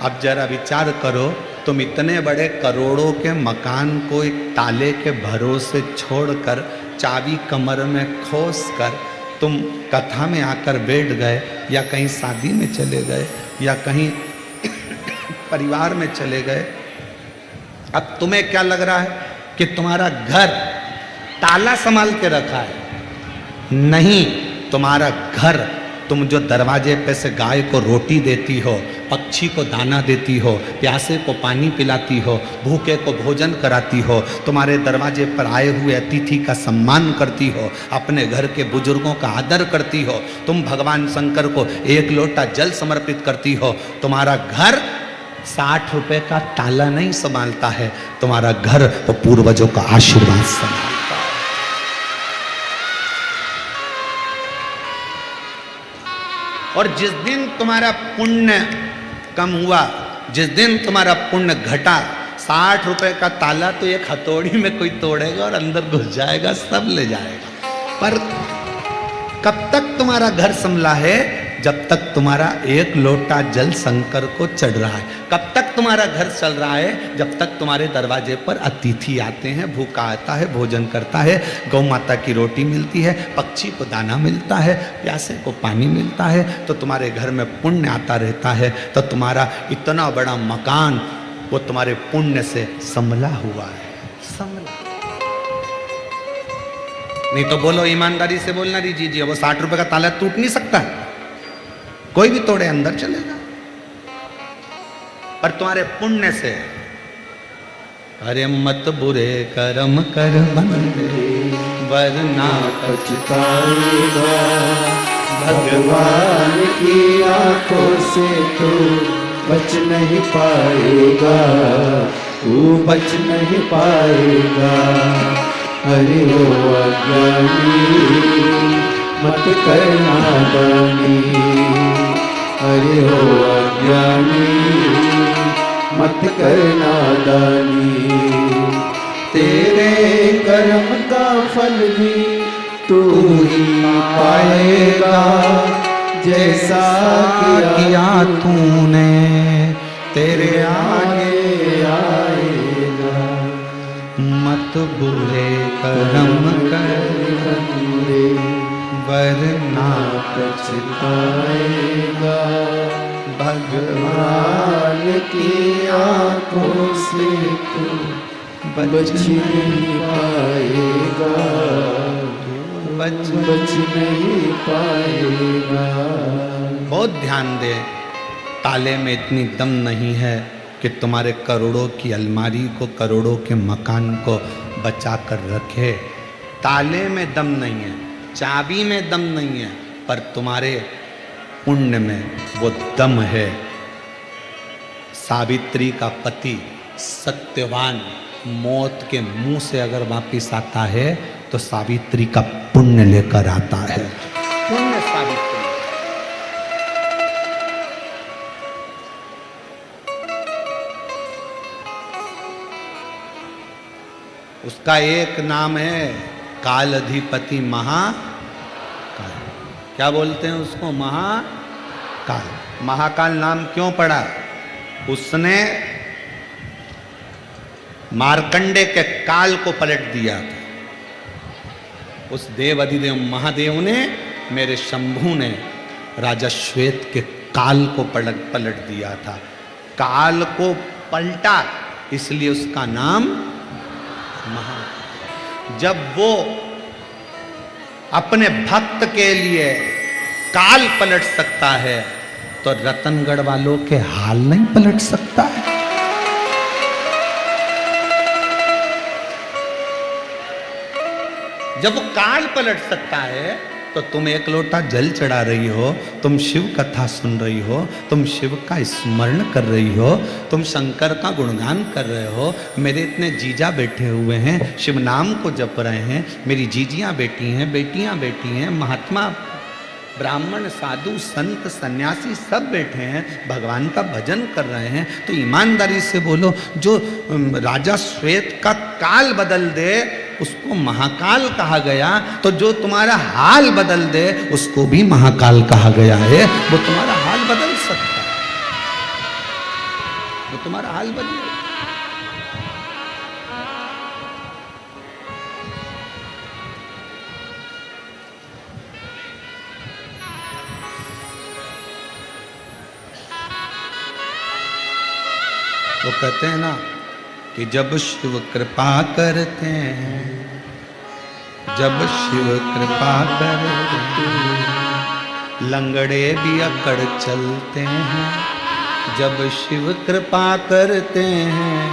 अब जरा विचार करो, तुम इतने बड़े करोड़ों के मकान को एक ताले के भरोसे छोड़कर, चाबी कमर में खोस कर तुम कथा में आकर बैठ गए, या कहीं शादी में चले गए, या कहीं परिवार में चले गए। अब तुम्हें क्या लग रहा है कि तुम्हारा घर ताला संभाल के रखा है? नहीं, तुम्हारा घर, तुम जो दरवाजे पे से गाय को रोटी देती हो, पक्षी को दाना देती हो, प्यासे को पानी पिलाती हो, भूखे को भोजन कराती हो, तुम्हारे दरवाजे पर आए हुए अतिथि का सम्मान करती हो, अपने घर के बुजुर्गों का आदर करती हो, तुम भगवान शंकर को एक लोटा जल समर्पित करती हो। तुम्हारा घर 60 रुपए का ताला नहीं संभालता है, तुम्हारा घर वो पूर्वजों का आशीर्वाद संभालता है। और जिस दिन तुम्हारा पुण्य कम हुआ, जिस दिन तुम्हारा पुण्य घटा, 60 रुपए का ताला तो एक हथौड़ी में कोई तोड़ेगा और अंदर घुस जाएगा, सब ले जाएगा। पर कब तक तुम्हारा घर संभला है? जब तक तुम्हारा एक लोटा जल शंकर को चढ़ रहा है। कब तक तुम्हारा घर चल रहा है? जब तक तुम्हारे दरवाजे पर अतिथि आते हैं, भूखा आता है, भोजन करता है, गौ माता की रोटी मिलती है, पक्षी को दाना मिलता है, प्यासे को पानी मिलता है, तो तुम्हारे घर में पुण्य आता रहता है। तो तुम्हारा इतना बड़ा मकान वो तुम्हारे पुण्य से संभला हुआ है, संभला। नहीं तो बोलो, ईमानदारी से बोलना जी, वो 60 रुपए का ताला टूट नहीं सकता, कोई भी तोड़े अंदर चलेगा। पर तुम्हारे पुण्य से, अरे मत बुरे कर्म कर बंदे वरना पछताएगा, भगवान की आंखों से तू बच नहीं पाएगा, तू बच नहीं पाएगा। अरे ओ अज्ञानी मत करना दानी, अरे हो अज्ञानी मत करना दानी। तेरे कर्म का फल भी तू ही पाएगा, जैसा किया तूने तेरे आगे आएगा। मत बुरे कर्म कर वरना पछताएगा, भगवान की आंखों से तू बच नहीं पाएगा, बच नहीं पाएगा। बहुत ध्यान दे, ताले में इतनी दम नहीं है कि तुम्हारे करोड़ों की अलमारी को, करोड़ों के मकान को बचा कर रखे। ताले में दम नहीं है, चाबी में दम नहीं है, पर तुम्हारे पुण्य में वो दम है। सावित्री का पति सत्यवान मौत के मुंह से अगर वापिस आता है तो सावित्री का पुण्य लेकर आता है। पुण्य सावित्री, उसका एक नाम है काल अधिपति महाकाल। क्या बोलते हैं उसको? महाकाल। महाकाल नाम क्यों पड़ा? उसने मार्कंडे के काल को पलट दिया था। उस देव अधिदेव महादेव ने, मेरे शंभू ने राजा श्वेत के काल को पलट दिया था। काल को पलटा, इसलिए उसका नाम महाकाल। जब वो अपने भक्त के लिए काल पलट सकता है तो रतनगढ़ वालों के हाल नहीं पलट सकता है। जब वो काल पलट सकता है तो तुम एक लोटा जल चढ़ा रही हो, तुम शिव कथा सुन रही हो, तुम शिव का स्मरण कर रही हो, तुम शंकर का गुणगान कर रहे हो। मेरे इतने जीजा बैठे हुए हैं, शिव नाम को जप रहे हैं, मेरी जीजियां बैठी हैं, बेटियां बैठी हैं, महात्मा ब्राह्मण साधु संत सन्यासी सब बैठे हैं, भगवान का भजन कर रहे हैं। तो ईमानदारी से बोलो, जो राजा श्वेत का काल बदल दे उसको महाकाल कहा गया, तो जो तुम्हारा हाल बदल दे उसको भी महाकाल कहा गया है। वो तुम्हारा हाल बदल सकता है। वो तुम्हारा हाल बदलेगा। वो कहते हैं ना कि जब शिव कृपा करते हैं, जब शिव कृपा करते हैं, लंगड़े भी अकड़ चलते हैं। जब शिव कृपा करते हैं,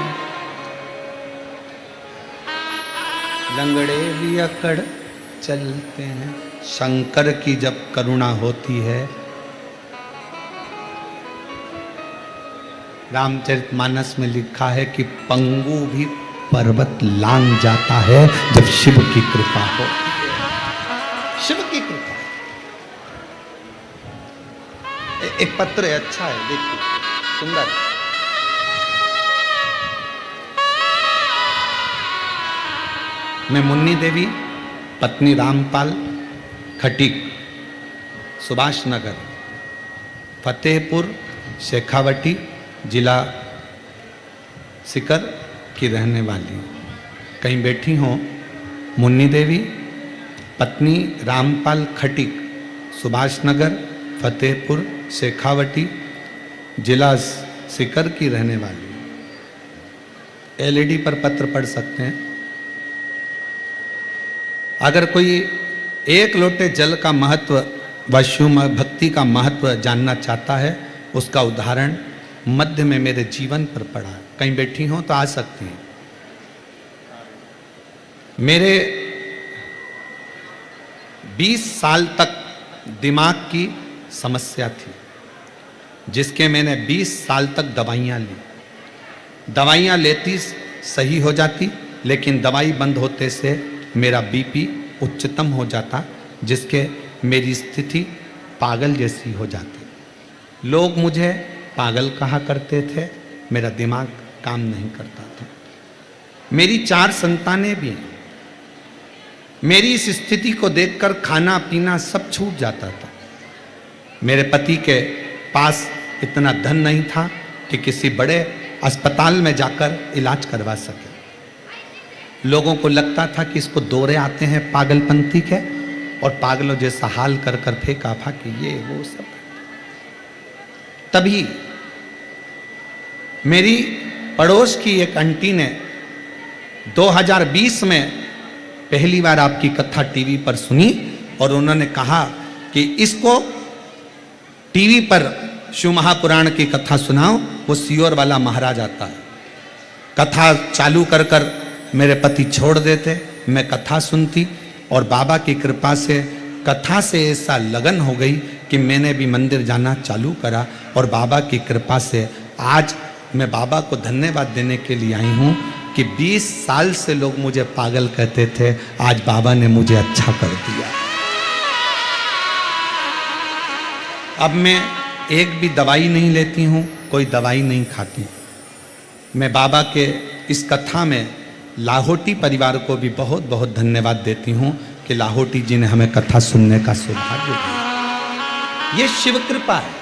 लंगड़े भी अकड़ चलते हैं। शंकर की जब करुणा होती है, रामचरितमानस में लिखा है कि पंगु भी पर्वत लांग जाता है जब शिव की कृपा हो। शिव की कृपा। एक पत्र है, अच्छा है, देखिए, सुंदर। मैं मुन्नी देवी, पत्नी रामपाल, खटीक, सुभाष नगर, फतेहपुर, शेखावटी, जिला सीकर की रहने वाली हूँ। कहीं बैठी हो, मुन्नी देवी, पत्नी रामपाल, खटीक, सुभाष नगर, फतेहपुर, शेखावटी, जिला सीकर की रहने वाली हूँ। एलईडी पर पत्र पढ़ सकते हैं। अगर कोई एक लोटे जल का महत्व व शिव भक्ति का महत्व जानना चाहता है, उसका उदाहरण मध्य में मेरे जीवन पर पड़ा है। कहीं बैठी हो तो आ सकती हैं। मेरे 20 साल तक दिमाग की समस्या थी, जिसके मैंने 20 साल तक दवाइयां ली। दवाइयां लेती सही हो जाती, लेकिन दवाई बंद होते से मेरा बीपी उच्चतम हो जाता, जिसके मेरी स्थिति पागल जैसी हो जाती। लोग मुझे पागल कहा करते थे, मेरा दिमाग काम नहीं करता था। मेरी 4 संतानें भी हैं। मेरी इस स्थिति को देखकर खाना पीना सब छूट जाता था। मेरे पति के पास इतना धन नहीं था कि किसी बड़े अस्पताल में जाकर इलाज करवा सके। लोगों को लगता था कि इसको दौरे आते हैं पागलपंथी के, और पागलों जैसा हाल कर कर फेंका फाकी ये वो सब। तभी मेरी पड़ोस की एक आंटी ने 2020 में पहली बार आपकी कथा टीवी पर सुनी, और उन्होंने कहा कि इसको टीवी पर शिव महापुराण की कथा सुनाओ, वो सियोर वाला महाराज आता है। कथा चालू कर कर मेरे पति छोड़ देते, मैं कथा सुनती, और बाबा की कृपा से कथा से ऐसा लगन हो गई कि मैंने भी मंदिर जाना चालू करा। और बाबा की कृपा से आज मैं बाबा को धन्यवाद देने के लिए आई हूँ कि 20 साल से लोग मुझे पागल कहते थे, आज बाबा ने मुझे अच्छा कर दिया। अब मैं एक भी दवाई नहीं लेती हूँ, कोई दवाई नहीं खाती। मैं बाबा के इस कथा में लाहौटी परिवार को भी बहुत बहुत धन्यवाद देती हूँ कि लाहौटी जी ने हमें कथा सुनने का सौभाग्य दिया। ये शिव कृपा है,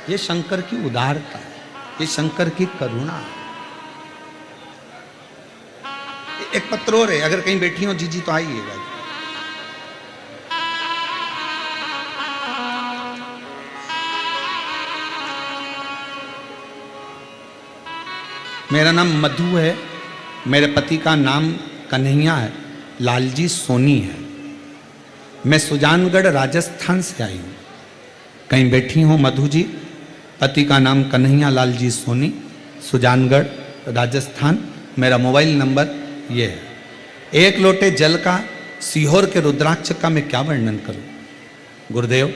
ये शंकर की उदारता है, ये शंकर की करुणा है। एक पत्र और है, अगर कहीं बैठी हो जीजी तो आइएगा। मेरा नाम मधु है, मेरे पति का नाम कन्हैया है, लालजी सोनी है। मैं सुजानगढ़ राजस्थान से आई हूँ। कहीं बैठी हूँ मधु जी, पति का नाम कन्हैया लालजी सोनी, सुजानगढ़ राजस्थान। मेरा मोबाइल नंबर ये है। एक लोटे जल का सीहोर के रुद्राक्ष का मैं क्या वर्णन करूं। गुरुदेव,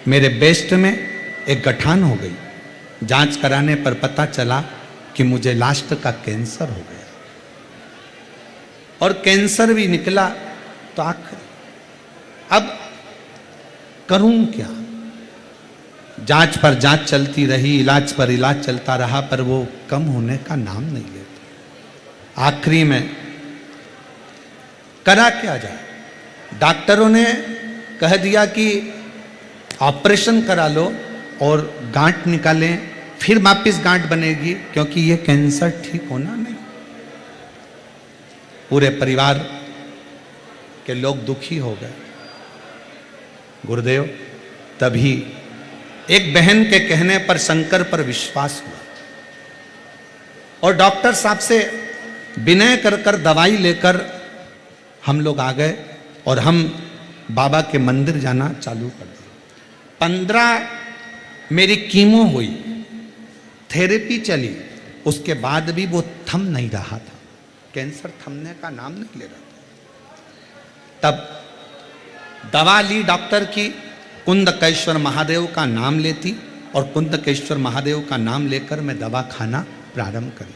मेरे बेस्ट में एक गठान हो गई। जांच कराने पर पता चला कि मुझे लास्ट का कैंसर हो गया, और कैंसर भी निकला तो आखिर अब करूं क्या। जांच पर जांच चलती रही, इलाज पर इलाज चलता रहा, पर वो कम होने का नाम नहीं लेता। आखिरी में करा क्या जाए। डॉक्टरों ने कह दिया कि ऑपरेशन करा लो और गांठ निकालें फिर वापिस गांठ बनेगी, क्योंकि ये कैंसर ठीक होना नहीं। पूरे परिवार के लोग दुखी हो गए। गुरुदेव, तभी एक बहन के कहने पर शंकर पर विश्वास हुआ और डॉक्टर साहब से विनय कर कर दवाई लेकर हम लोग आ गए और हम बाबा के मंदिर जाना चालू कर दिया। 15 मेरी कीमो हुई, थेरेपी चली, उसके बाद भी वो थम नहीं रहा था। कैंसर थमने का नाम नहीं ले रहा था। तब दवा ली डॉक्टर की, कुंदकेश्वर महादेव का नाम लेती और कुंदकेश्वर महादेव का नाम लेकर मैं दवा खाना प्रारंभ करी।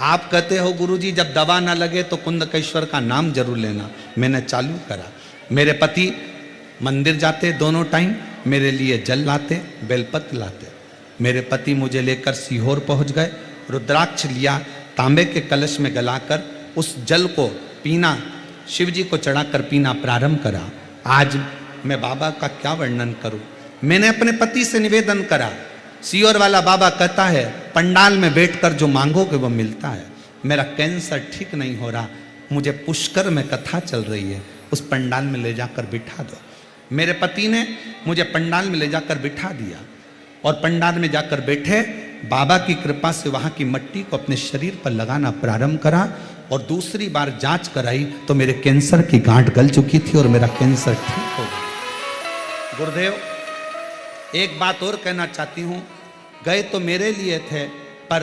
आप कहते हो गुरुजी जब दवा ना लगे तो कुंदकेश्वर का नाम जरूर लेना। मैंने चालू करा। मेरे पति मंदिर जाते दोनों टाइम, मेरे लिए जल लाते, बेलपत्र लाते। मेरे पति मुझे लेकर सीहोर पहुंच गए, रुद्राक्ष लिया, तांबे के कलश में गलाकर उस जल को पीना, शिव जी को चढ़ाकर पीना प्रारंभ करा। आज मैं बाबा का क्या वर्णन करूं। मैंने अपने पति से निवेदन करा। सीहोर वाला बाबा कहता है पंडाल में बैठकर जो मांगोगे वो मिलता है। मेरा कैंसर ठीक नहीं हो रहा, मुझे पुष्कर में कथा चल रही है, उस पंडाल में ले जाकर बिठा दो। मेरे पति ने मुझे पंडाल में ले जाकर बिठा दिया और पंडाल में जाकर बैठे, बाबा की कृपा से वहाँ की मिट्टी को अपने शरीर पर लगाना प्रारंभ करा और दूसरी बार जांच कराई तो मेरे कैंसर की गांठ गल चुकी थी और मेरा कैंसर ठीक हो गया। गुरुदेव, एक बात और कहना चाहती हूँ, गए तो मेरे लिए थे, पर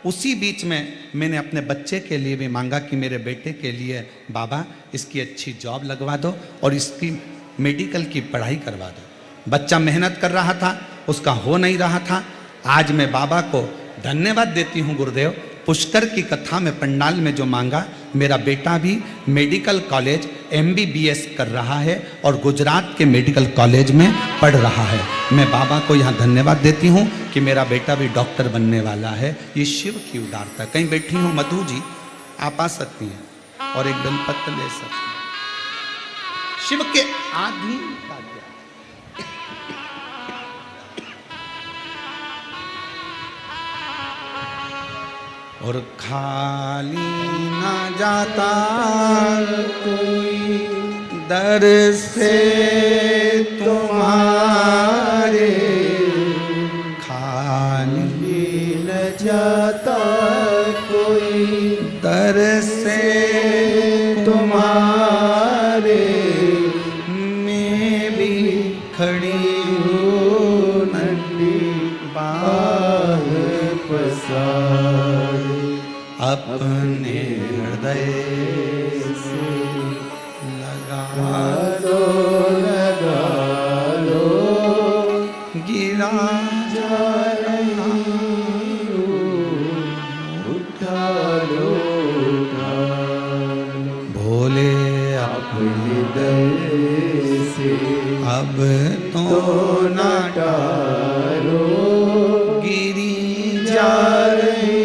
उसी बीच में मैंने अपने बच्चे के लिए भी मांगा कि मेरे बेटे के लिए बाबा इसकी अच्छी जॉब लगवा दो और इसकी मेडिकल की पढ़ाई करवा दो। बच्चा मेहनत कर रहा था, उसका हो नहीं रहा था। आज मैं बाबा को धन्यवाद देती हूँ गुरुदेव, पुष्कर की कथा में पंडाल में जो मांगा, मेरा बेटा भी मेडिकल कॉलेज MBBS कर रहा है और गुजरात के मेडिकल कॉलेज में पढ़ रहा है। मैं बाबा को यहाँ धन्यवाद देती हूँ कि मेरा बेटा भी डॉक्टर बनने वाला है। ये शिव की उदारता। कहीं बैठी हूँ मधु जी, आप आ सकती हैं और एक बेलपत्र ले सकती हैं। शिव के आधीन का और खाली ना जाता कोई दर से तुम्हारे, खाली न जाता कोई दर से तुम्हारे, मैं भी खड़ी हूँ नन्ही बाह पसार, अपने हृदय से लगा लो गिरा जा रहा उठा लो भोले अपने दर से अब तो ना टालो, गिरी जा रही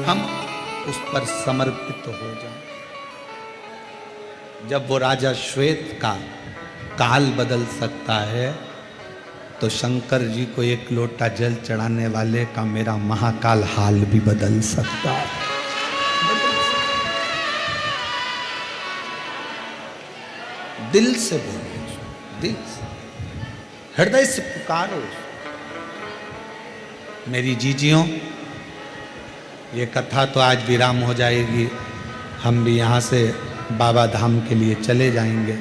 हम उस पर समर्पित हो जाएं। जब वो राजा श्वेत का काल बदल सकता है तो शंकर जी को एक लोटा जल चढ़ाने वाले का मेरा महाकाल हाल भी बदल सकता है। दिल से बोलो, दिल से, हृदय से पुकारो। मेरी जीजियों, ये कथा तो आज विराम हो जाएगी, हम भी यहाँ से बाबा धाम के लिए चले जाएंगे।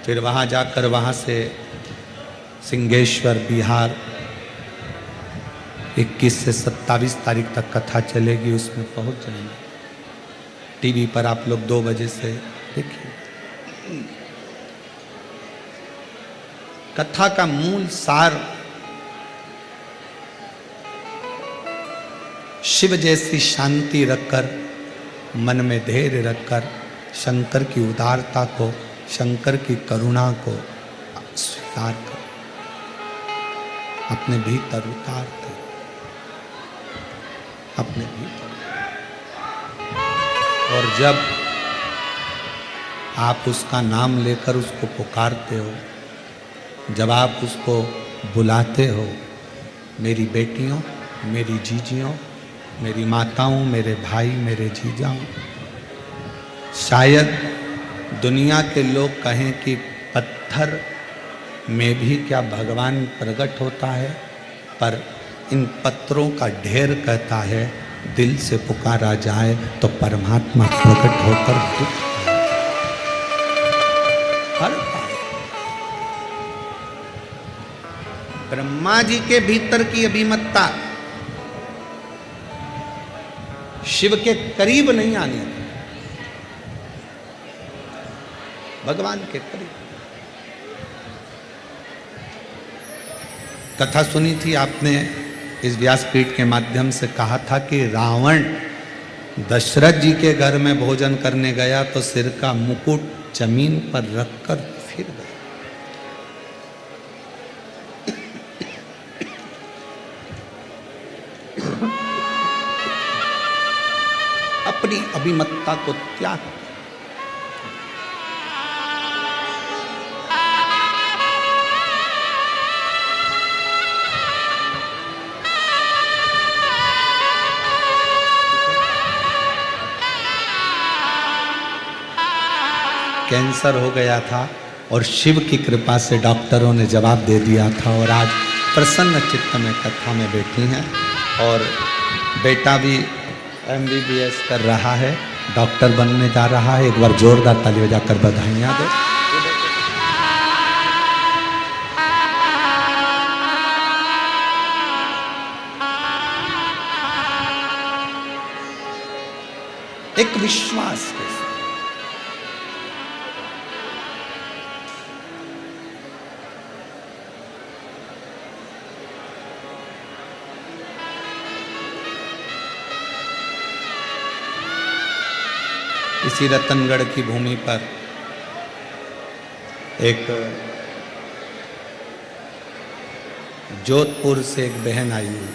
फिर वहाँ जाकर वहाँ से सिंहेश्वर बिहार 21 से 27 तारीख तक कथा चलेगी, उसमें पहुँच जाएंगे। टीवी पर आप लोग 2 बजे से देखिए। कथा का मूल सार शिव जैसी शांति रखकर, मन में धैर्य रखकर, शंकर की उदारता को, शंकर की करुणा को स्वीकार कर अपने भीतर उतारते, अपने भीतर। और जब आप उसका नाम लेकर उसको पुकारते हो, जब आप उसको बुलाते हो, मेरी बेटियों, मेरी जीजियों, मेरी माताओं, मेरे भाई, मेरे जीजाओं, शायद दुनिया के लोग कहें कि पत्थर में भी क्या भगवान प्रकट होता है, पर इन पत्थरों का ढेर कहता है दिल से पुकारा जाए तो परमात्मा प्रकट होकर दुख हर पाए। ब्रह्मा जी के भीतर की अभिमतता शिव के करीब नहीं आने दी, भगवान के करीब। कथा सुनी थी आपने, इस व्यासपीठ के माध्यम से कहा था कि रावण दशरथ जी के घर में भोजन करने गया तो सिर का मुकुट जमीन पर रखकर फिर गया। अपनी अभिमतता को त्याग। कैंसर हो गया था और शिव की कृपा से डॉक्टरों ने जवाब दे दिया था, और आज प्रसन्न चित्त में कथा में बैठी हैं, और बेटा भी MBBS कर रहा है, डॉक्टर बनने जा रहा है। एक बार जोरदार ताली बजाकर बधाइयाँ दो। एक विश्वास के साथ इसी रतनगढ़ की भूमि पर एक जोधपुर से एक बहन आई हुई,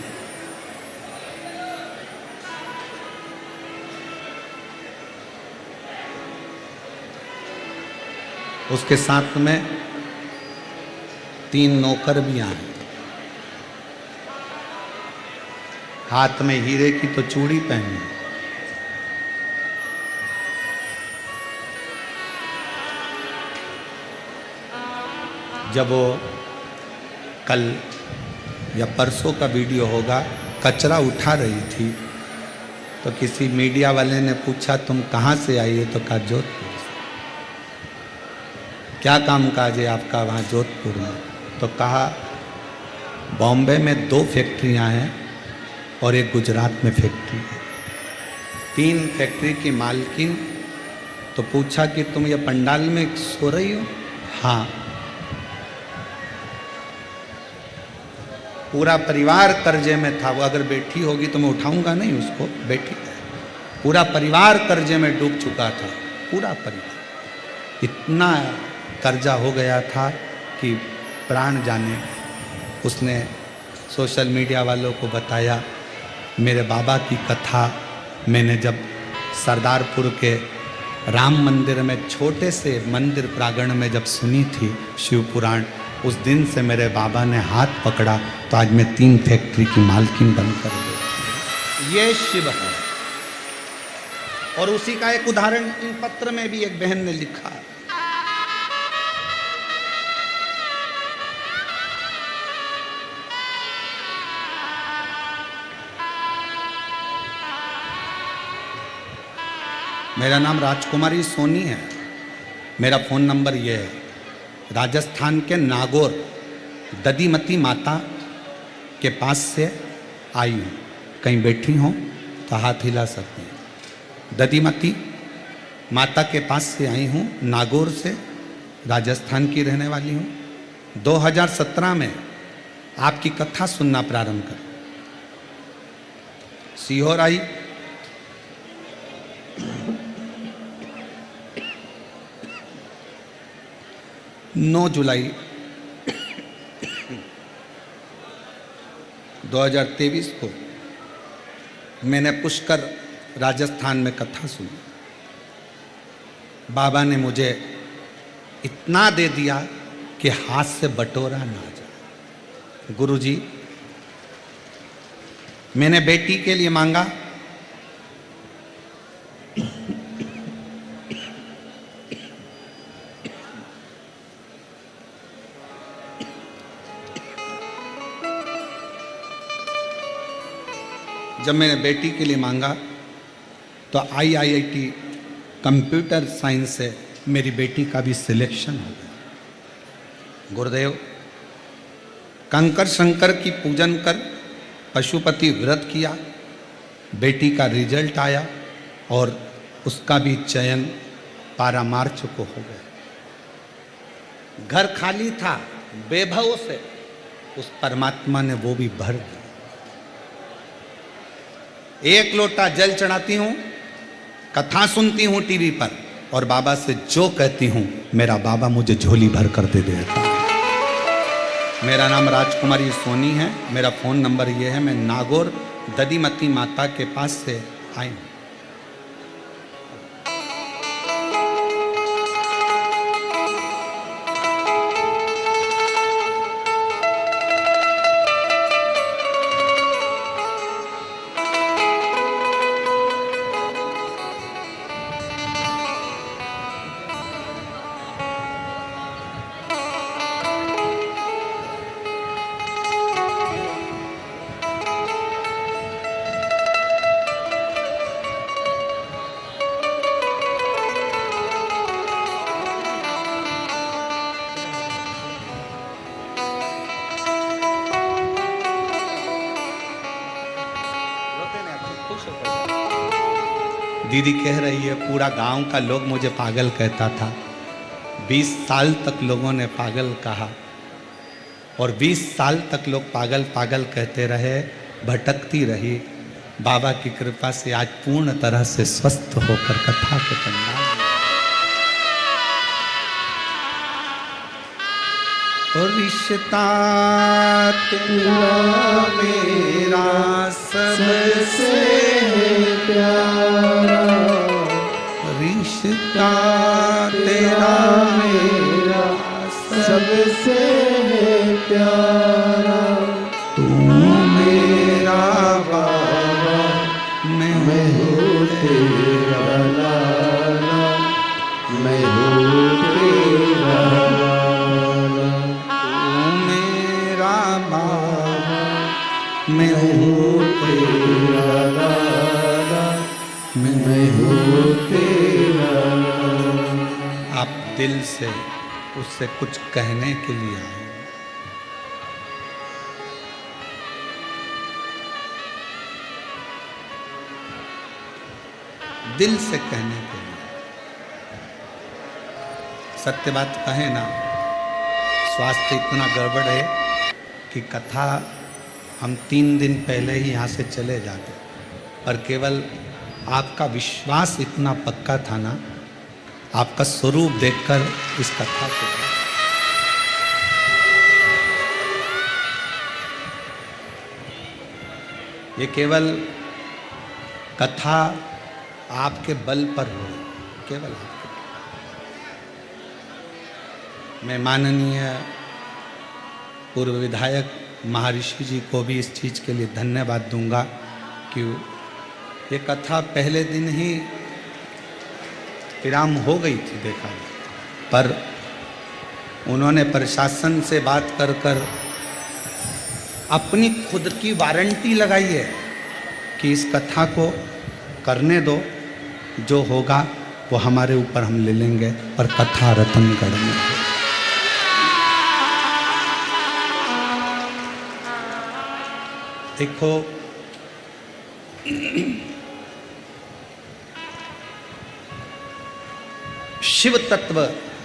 उसके साथ में 3 नौकर भी आए, हाथ में हीरे की तो चूड़ी पहनी। जब वो कल या परसों का वीडियो होगा, कचरा उठा रही थी तो किसी मीडिया वाले ने पूछा तुम कहाँ से आई हो, तो कहा जोधपुर से। क्या काम काज है आपका वहाँ जोधपुर में? तो कहा बॉम्बे में 2 फैक्ट्रियाँ हैं और एक गुजरात में फैक्ट्री है, 3 फैक्ट्री की मालकिन। तो पूछा कि तुम ये पंडाल में सो रही हो? हाँ। पूरा परिवार कर्जे में था, वो अगर बैठी होगी तो मैं उठाऊंगा नहीं उसको, बैठी है। पूरा परिवार कर्जे में डूब चुका था, पूरा परिवार। इतना कर्जा हो गया था कि प्राण जाने। उसने सोशल मीडिया वालों को बताया, मेरे बाबा की कथा मैंने जब सरदारपुर के राम मंदिर में छोटे से मंदिर प्रांगण में जब सुनी थी शिव पुराण, उस दिन से मेरे बाबा ने हाथ पकड़ा तो आज मैं 3 फैक्ट्री की मालकिन बनकर गई। ये शिव है। और उसी का एक उदाहरण इन पत्र में भी एक बहन ने लिखा। मेरा नाम राजकुमारी सोनी है, मेरा फ़ोन नंबर ये है। राजस्थान के नागौर दधीमती माता के पास से आई हूँ, कहीं बैठी हो तो हाथ हिला सकते हैं। दधीमती माता के पास से आई हूँ, नागौर से, राजस्थान की रहने वाली हूँ। 2017 में आपकी कथा सुनना प्रारंभ कर सीहोर आई। 9 जुलाई 2023 को मैंने पुष्कर राजस्थान में कथा सुनी। बाबा ने मुझे इतना दे दिया कि हाथ से बटोरा ना जाए। गुरुजी, मैंने बेटी के लिए मांगा, जब मैंने बेटी के लिए मांगा तो IIT कंप्यूटर साइंस से मेरी बेटी का भी सिलेक्शन हो गया। गुरुदेव, कंकर शंकर की पूजन कर पशुपति व्रत किया, बेटी का रिजल्ट आया और उसका भी चयन 12 मार्च को हो गया। घर खाली था, बेभव से उस परमात्मा ने वो भी भर दिया। एक लोटा जल चढ़ाती हूं, कथा सुनती हूं टीवी पर, और बाबा से जो कहती हूं मेरा बाबा मुझे झोली भर कर दे देता। मेरा नाम राजकुमारी सोनी है, मेरा फ़ोन नंबर ये है। मैं नागौर ददीमती माता के पास से आई हूँ। दीदी कह रही है पूरा गांव का लोग मुझे पागल कहता था। 20 साल तक लोगों ने पागल कहा और 20 साल तक लोग पागल पागल कहते रहे, भटकती रही। बाबा की कृपा से आज पूर्ण तरह से स्वस्थ होकर कथा के पंडाल और रिश्ता तेरा मेरा सबसे प्यारा, रिश्ता तेरा मेरा सबसे प्यारा, तू मेरा बाबा मैं हूँ तेरा लाला, मैं हूँ तेरा लाला, तू मेरा बाबा मैं हूँ तेरा लाला, मैं हूँ तेरा लाला। आप दिल से उससे कुछ कहने के लिए आए, दिल से कहने के लिए। सत्य बात कहे ना, स्वास्थ्य इतना गड़बड़ है कि कथा हम 3 दिन पहले ही यहाँ से चले जाते, पर केवल आपका विश्वास इतना पक्का था ना, आपका स्वरूप देखकर इस कथा को ये केवल कथा आपके बल पर हो, केवल आपके। मैं माननीय पूर्व विधायक महर्षि जी को भी इस चीज़ के लिए धन्यवाद दूंगा कि ये कथा पहले दिन ही विराम हो गई थी देखा, पर उन्होंने प्रशासन से बात कर कर अपनी खुद की वारंटी लगाई है कि इस कथा को करने दो, जो होगा वो हमारे ऊपर हम ले लेंगे, पर कथा रतनगढ़ में हो। देखो शिव तत्व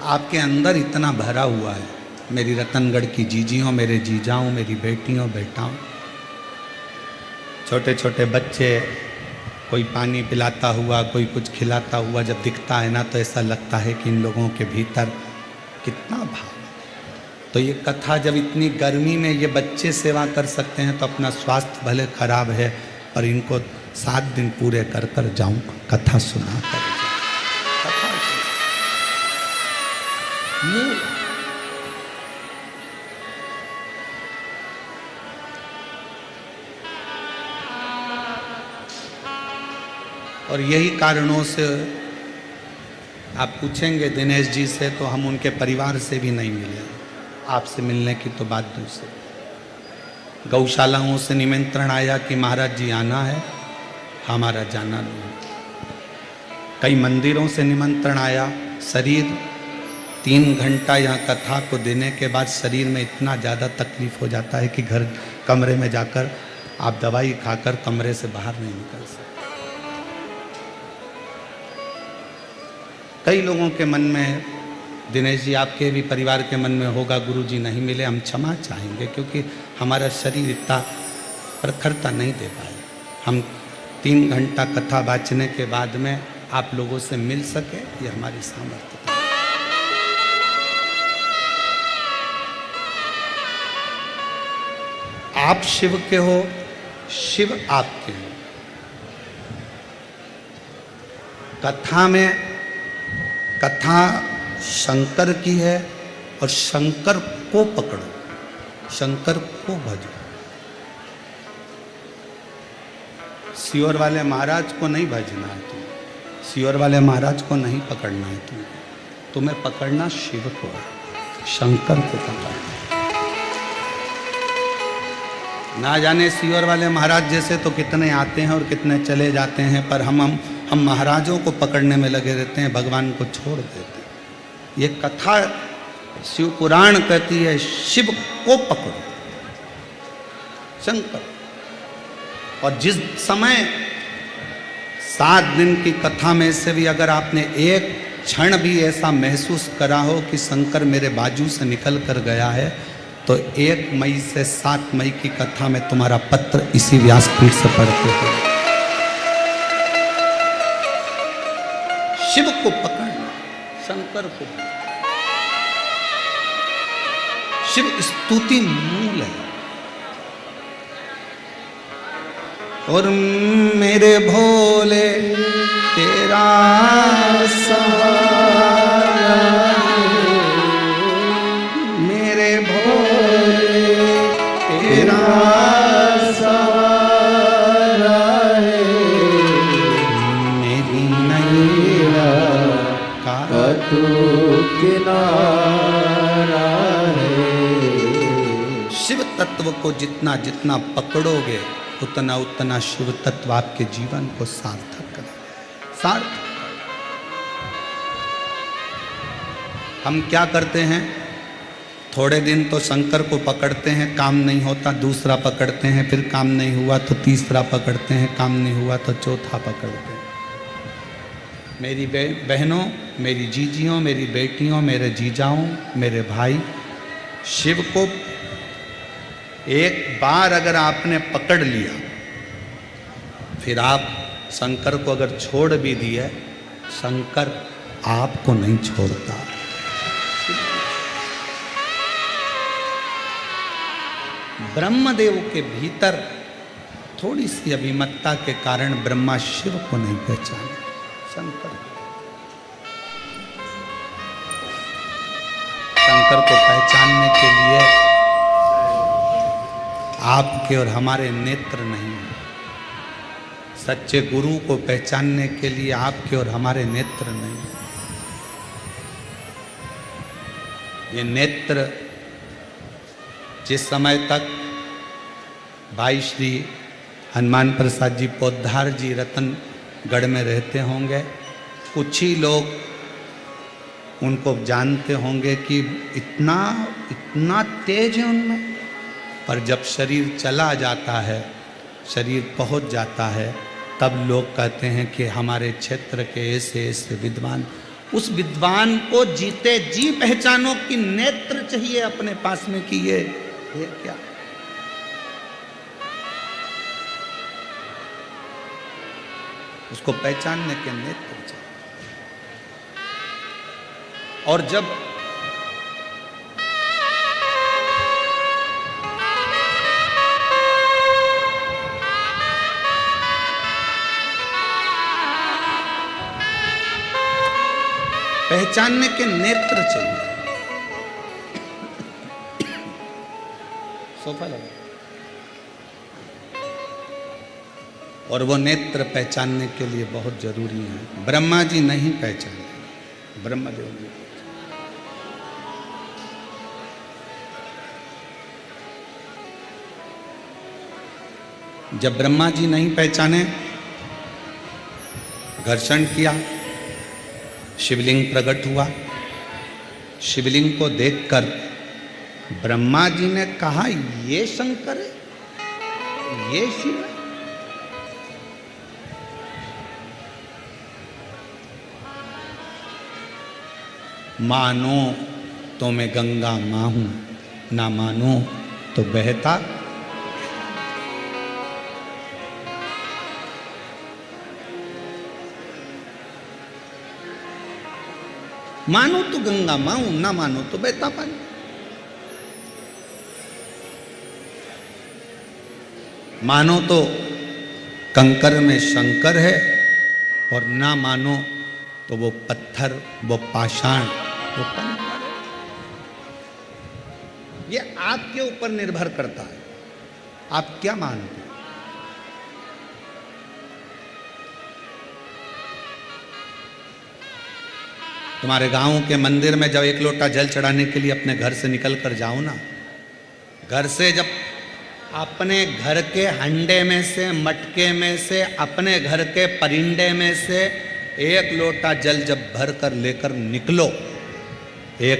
आपके अंदर इतना भरा हुआ है। मेरी रतनगढ़ की जीजियों, मेरे जीजाओं, मेरी बेटियों बेटाओं, छोटे छोटे बच्चे, कोई पानी पिलाता हुआ, कोई कुछ खिलाता हुआ जब दिखता है ना, तो ऐसा लगता है कि इन लोगों के भीतर कितना भाव। तो ये कथा जब इतनी गर्मी में ये बच्चे सेवा कर सकते हैं, तो अपना स्वास्थ्य भले खराब है पर इनको 7 दिन पूरे कर कर जाऊँ, कथा सुना कर। मूल। और यही कारणों से आप पूछेंगे दिनेश जी से, तो हम उनके परिवार से भी नहीं मिले। आपसे मिलने की तो बात दूसरी। गौशालाओं से निमंत्रण आया कि महाराज जी आना है, हमारा जाना नहीं। कई मंदिरों से निमंत्रण आया। शरीर 3 घंटा यहाँ कथा को देने के बाद शरीर में इतना ज़्यादा तकलीफ हो जाता है कि घर कमरे में जाकर आप दवाई खाकर कमरे से बाहर नहीं निकल सकते। कई लोगों के मन में, दिनेश जी आपके भी परिवार के मन में होगा, गुरु जी नहीं मिले, हम क्षमा चाहेंगे क्योंकि हमारा शरीर इतना प्रखरता नहीं दे पाए। हम 3 घंटा कथा बाँचने के बाद में आप लोगों से मिल सके, ये हमारी सामर्थ्य है। आप शिव के हो, शिव आपके हो। कथा में, कथा शंकर की है और शंकर को पकड़ो, शंकर को भजो। सियोर वाले महाराज को नहीं भजना है तुम्हें, सियोर वाले महाराज को नहीं पकड़ना है तुम्हें पकड़ना शिव को है, शंकर को पकड़ना। ना जाने सियोर वाले महाराज जैसे तो कितने आते हैं और कितने चले जाते हैं, पर हम महाराजों को पकड़ने में लगे रहते हैं, भगवान को छोड़ देते हैं। ये कथा शिव पुराण कहती है शिव को पकड़ो, शंकर। और जिस समय 7 दिन की कथा में से भी अगर आपने एक क्षण भी ऐसा महसूस करा हो कि शंकर मेरे बाजू से निकल कर गया है, तो 1 मई से 7 मई की कथा में तुम्हारा पत्र इसी व्यासपीठ से पढ़ते हो। शिव को पकड़ना, शंकर को। शिव स्तुति मूल है। और मेरे भोले तेरा सहारा, मेरे भोले तेरा सहारा है, मेरी नैया का तू किनारा है। शिव तत्व को जितना जितना पकड़ोगे उतना उतना शिव तत्व आपके जीवन को सार्थक करेगा। सार्थक। हम क्या करते हैं, थोड़े दिन तो शंकर को पकड़ते हैं, काम नहीं होता, दूसरा पकड़ते हैं, फिर काम नहीं हुआ तो तीसरा पकड़ते हैं, काम नहीं हुआ तो चौथा पकड़ते हैं। मेरी बहनों, मेरी जीजियों, मेरी बेटियों, मेरे जीजाओं, मेरे भाई, शिव को एक बार अगर आपने पकड़ लिया, फिर आप शंकर को अगर छोड़ भी दिए, शंकर आपको नहीं छोड़ता। ब्रह्मदेव के भीतर थोड़ी सी अभिमतता के कारण ब्रह्मा शिव को नहीं पहचाने, शंकर को पहचानने के लिए आपके और हमारे नेत्र नहीं हैं। सच्चे गुरु को पहचानने के लिए आपके और हमारे नेत्र नहीं। ये नेत्र जिस समय तक भाई श्री हनुमान प्रसाद जी पोद्दार जी रतनगढ़ में रहते होंगे, कुछ ही लोग उनको जानते होंगे कि इतना इतना तेज है उनमें। पर जब शरीर चला जाता है, शरीर पहुंच जाता है, तब लोग कहते हैं कि हमारे क्षेत्र के ऐसे ऐसे विद्वान। उस विद्वान को जीते जी पहचानो कि नेत्र चाहिए अपने पास में कि ये क्या। उसको पहचानने के नेत्र चाहिए। और जब पहचानने के नेत्र चाहिए, सोफा लगा, और वो नेत्र पहचानने के लिए बहुत जरूरी है। ब्रह्मा जी नहीं पहचाने, ब्रह्मदेव जी। जब ब्रह्मा जी नहीं पहचाने, घर्षण किया, शिवलिंग प्रकट हुआ। शिवलिंग को देखकर ब्रह्मा जी ने कहा, ये शंकर है, ये शिव है। मानो तो मैं गंगा मां हूं, ना मानो तो बहता। मानो तो गंगा मां हूं, ना मानो तो बहता पानी। मानो तो कंकर में शंकर है, और ना मानो तो वो पत्थर, वो पाषाण, वो कंकर है। ये आपके ऊपर निर्भर करता है, आप क्या मानते हैं। तुम्हारे गांव के मंदिर में जब एक लोटा जल चढ़ाने के लिए अपने घर से निकल कर जाओ ना, घर से जब अपने घर के हंडे में से, मटके में से, अपने घर के परिंडे में से एक लोटा जल जब भर कर लेकर निकलो, एक